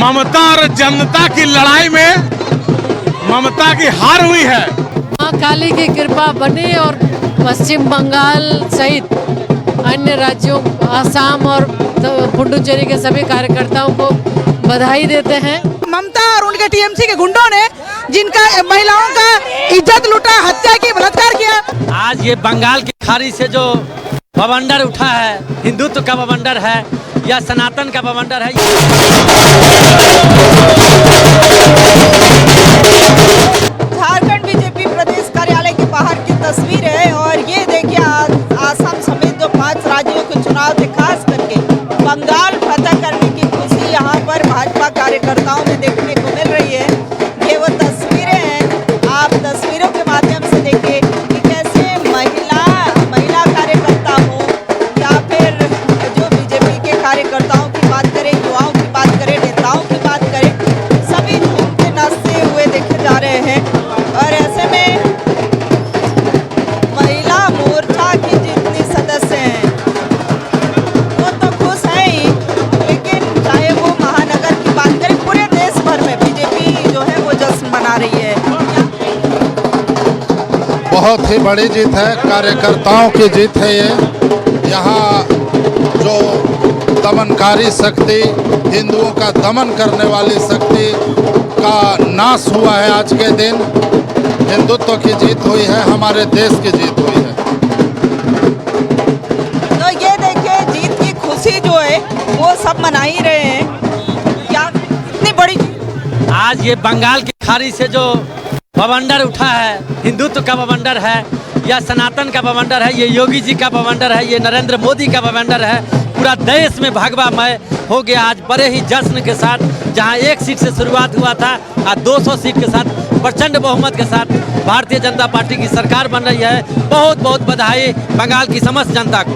ममता और जनता की लड़ाई में ममता की हार हुई है। मां काली की कृपा बनी और पश्चिम बंगाल सहित अन्य राज्यों, आसाम और पुडुचेरी के सभी कार्यकर्ताओं को बधाई देते हैं। ममता और उनके टीएमसी के गुंडों ने जिनका महिलाओं का इज्जत लूटा, हत्या की, बलात्कार किया। आज ये बंगाल की खाड़ी से जो बवंडर उठा है, हिंदुत्व का बवंडर है या सनातन का बवंडर है। झारखंड बीजेपी प्रदेश कार्यालय के बाहर की तस्वीर है और ये देखिए आसाम समेत जो 5 राज्यों के चुनाव थे, खास करके बंगाल फतह करने की खुशी यहाँ पर भाजपा कार्यकर्ताओं में देखने को मिल रही है। ये वो तस्वीरें हैं, आप तस्वीरों के माध्यम से देखिए कि कैसे महिला कार्यकर्ता हो या फिर जो बीजेपी के कार्यकर्ताओं की बात करें, युवाओं की बात करें, नेताओं की बात करें, सभी झूमते नाचते हुए देखे जा रहे हैं। और ऐसे में महिला मोर्चा की जितनी सदस्य हैं वो तो खुश हैं ही, लेकिन चाहे वो महानगर की बात करें, पूरे देश भर में बीजेपी जो है वो जश्न मना रही है। बहुत ही बड़ी जीत है, कार्यकर्ताओं की जीत है ये। यहाँ जो दमनकारी शक्ति, हिंदुओं का दमन करने वाली शक्ति का नाश हुआ है आज के दिन। हिंदुत्व की जीत हुई है, हमारे देश की जीत हुई है। तो ये देखिए जीत की खुशी जो है वो सब मना ही रहे हैं। क्या इतनी बड़ी आज ये बंगाल की खाड़ी से जो बवंडर उठा है, हिंदुत्व का बवंडर है या सनातन का बवंडर है, ये योगी जी का बवंडर है, ये नरेंद्र मोदी का बवंडर है। पूरा देश में भगवामय हो गया आज बड़े ही जश्न के साथ। जहां 1 सीट से शुरुआत हुआ था, आज 200 सीट के साथ प्रचंड बहुमत के साथ भारतीय जनता पार्टी की सरकार बन रही है। बहुत बहुत बधाई बंगाल की समस्त जनता को।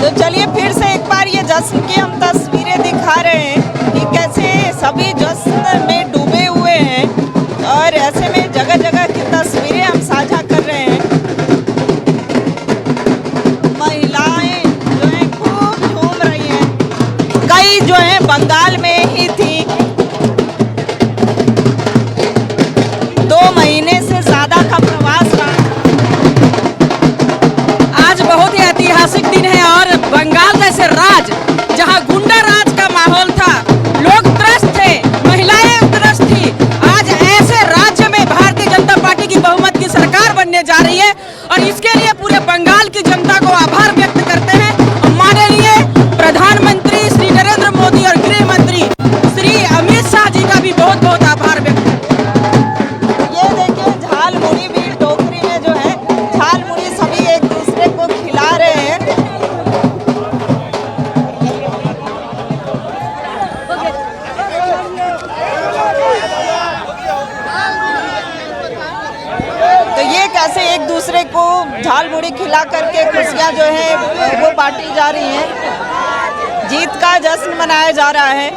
तो चलिए फिर से एक बार ये जश्न की हम तस्वीरें दिखा रहे हैं कि कैसे सभी जश्न में डूबे हुए हैं और ऐसे में जगह जगह की तस्वीरें हम साझा कर रहे हैं। महिलाएं जो है खूब झूम रही हैं, कई जो है बंगाल में ही थी। 2 महीने से ज्यादा का प्रवास रहा। आज बहुत ही ऐतिहासिक दिन है और बंगाल जैसे राज जहां गुंडा राज का माहौल था, लोग त्रस्त थे, महिलाएं त्रस्त थी, आज ऐसे राज्य में भारतीय जनता पार्टी की बहुमत की सरकार बनने जा रही है और इसके लिए पूरे बंगाल की जनता को आभार व्यक्त करते हैं। माननीय प्रधानमंत्री श्री नरेंद्र मोदी और गृह मंत्री श्री अमित शाह जी का भी बहुत बहुत आभार व्यक्त। ये देखिए झालमुड़ी भी टोकरी में जो है झालमुड़ी सभी एक दूसरे को खिला रहे हैं। तो ये कैसे एक दूसरे को झालमुड़ी खिला करके खुशियां जो है वो बांटी जा रही हैं। जीत का जश्न मनाया जा रहा है।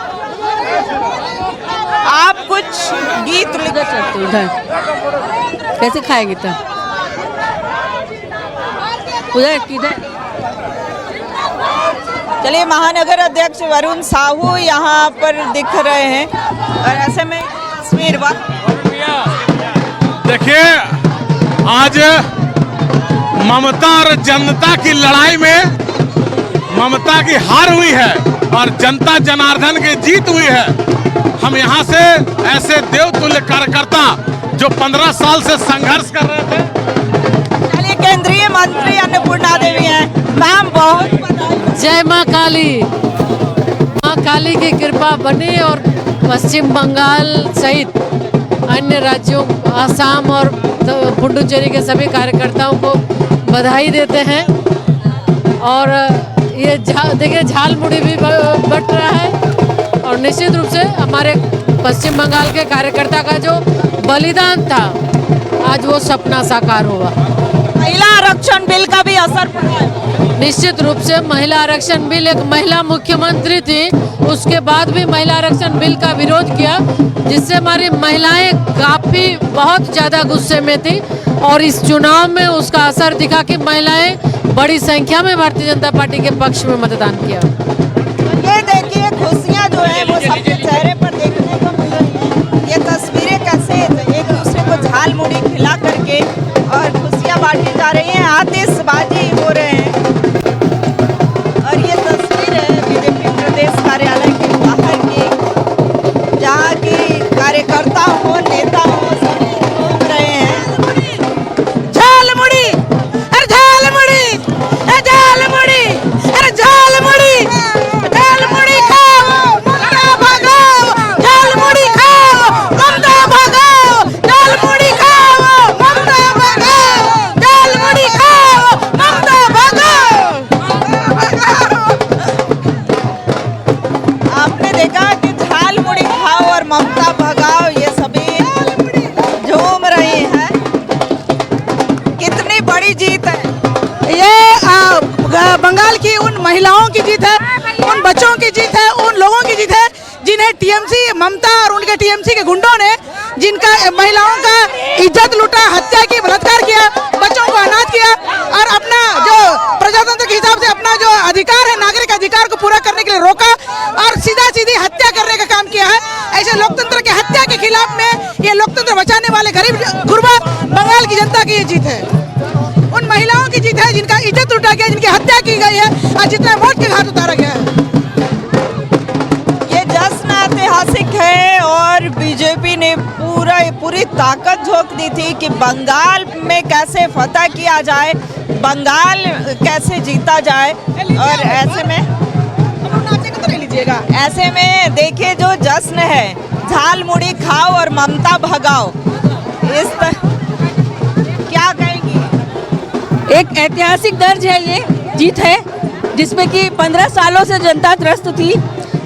आप कुछ गीत लिख सकते हो उधर, कैसे खाएगी तो उधर किधर। चलिए महानगर अध्यक्ष वरुण साहू यहाँ पर दिख रहे हैं और ऐसे में तस्वीर देखिए आज ममता और जनता की लड़ाई में ममता की हार हुई है और जनता जनार्दन की जीत हुई है। हम यहाँ से ऐसे देवतुल्य कार्यकर्ता जो 15 साल से संघर्ष कर रहे थे। चलिए केंद्रीय मंत्री अन्नपूर्णा देवी हैं, मैम बहुत बधाई। जय मां काली। मां काली की कृपा बनी और पश्चिम बंगाल सहित अन्य राज्यों, आसाम और पुडुचेरी के सभी कार्यकर्ताओं को बधाई देते हैं। और ये देखिए झालमुड़ी भी बट रहा है और निश्चित रूप से हमारे पश्चिम बंगाल के कार्यकर्ता का जो बलिदान था आज वो सपना साकार हुआ। महिला आरक्षण बिल का भी असर पड़ा है। निश्चित रूप से महिला आरक्षण बिल, एक महिला मुख्यमंत्री थी, उसके बाद भी महिला आरक्षण बिल का विरोध किया, जिससे हमारी महिलाएं काफी बहुत ज्यादा गुस्से में थी और इस चुनाव में उसका असर दिखा कि महिलाएं बड़ी संख्या में भारतीय जनता पार्टी के पक्ष में मतदान किया। ये देखिए खुशियाँ जो है वो सबके चेहरे पर देखने को मिल रही हैं। ये तस्वीरें कैसे एक दूसरे को झाल मुड़ी खिला करके और खुशियाँ बांटी जा रही हैं, आतिशबाजी हो रहे हैं। और ये तस्वीर है बीजेपी प्रदेश कार्यालय के बाहर की, जहाँ की कार्यकर्ता हो नेता हो सभी घूम रहे हैं। झाल मुड़ी, अरे झाल मुड़ी, अरे झाल मुड़ी, अरे झाल मुड़ी, झाल मुड़ी खाओ, ममता भगाओ, झाल मुड़ी खाओ, ममता भगाओ, झाल मुड़ी खाओ, ममता भगाओ, झाल मुड़ी खाओ, ममता भगाओ। आपने देखा कि झाल मुड़ी खाओ और ममता भगाओ, ये सभी झूम रही हैं। कितनी बड़ी जीत है ये, बंगाल की उन महिलाओं की जीत है, उन बच्चों की जीत है, उन लोगों की जीत है जिन्हें टीएमसी ममता और उनके टीएमसी के गुंडों ने, जिनका महिलाओं का इज्जत लूटा, हत्या की, बलात्कार किया, बच्चों को अनाथ किया और अपना जो प्रजातंत्र के हिसाब से अपना जो अधिकार है, नागरिक अधिकार को पूरा करने के लिए रोका और सीधा सीधी हत्या करने का काम किया है। ऐसे लोकतंत्र के हत्या के खिलाफ में ये लोकतंत्र बचाने वाले गरीब गुरबा बंगाल की जनता की ये जीत है, उन महिलाओं की जीत है जिनका इज्जत लूटा गया, जिनकी हत्या की गई है और जितना मौत के घाट उतारा गया है। ये जश्न ऐतिहासिक है और बीजेपी ने पूरी ताकत झोंक दी थी कि बंगाल में कैसे फतह किया जाए, बंगाल कैसे जीता जाए। और ऐसे में ऐसे में देखिए जो जश्न है, झाल मुड़ी खाओ और ममता भगाओ, इस क्या कहेंगी? एक ऐतिहासिक दर्ज है, ये जीत है जिसमें कि 15 सालों से जनता त्रस्त थी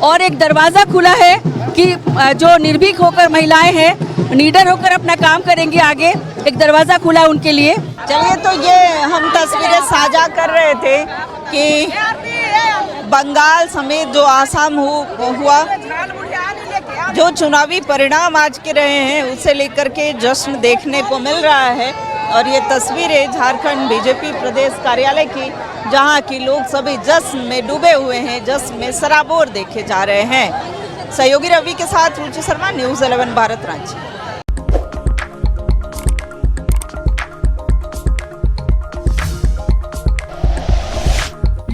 और एक दरवाज़ा खुला है कि जो निर्भीक होकर महिलाएं हैं, निडर होकर अपना काम करेंगी आगे, एक दरवाज़ा खुला उनके लिए। चलिए, तो ये हम तस्वीरें साझा कर रहे थे कि बंगाल समेत जो आसाम हुआ, जो चुनावी परिणाम आज के रहे हैं उसे लेकर के जश्न देखने को मिल रहा है। और ये तस्वीरें झारखंड बीजेपी प्रदेश कार्यालय की, जहां की लोग सभी जश्न में डूबे हुए हैं, जश्न में सराबोर देखे जा रहे हैं। सहयोगी रवि के साथ Ruchi Sharma, news 11 Bharat, Ranchi.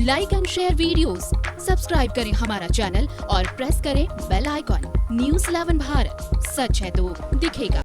Like and share videos, subscribe करें हमारा चैनल और प्रेस करें बेल आइकॉन। न्यूज़ 11 भारत, सच है तो दिखेगा।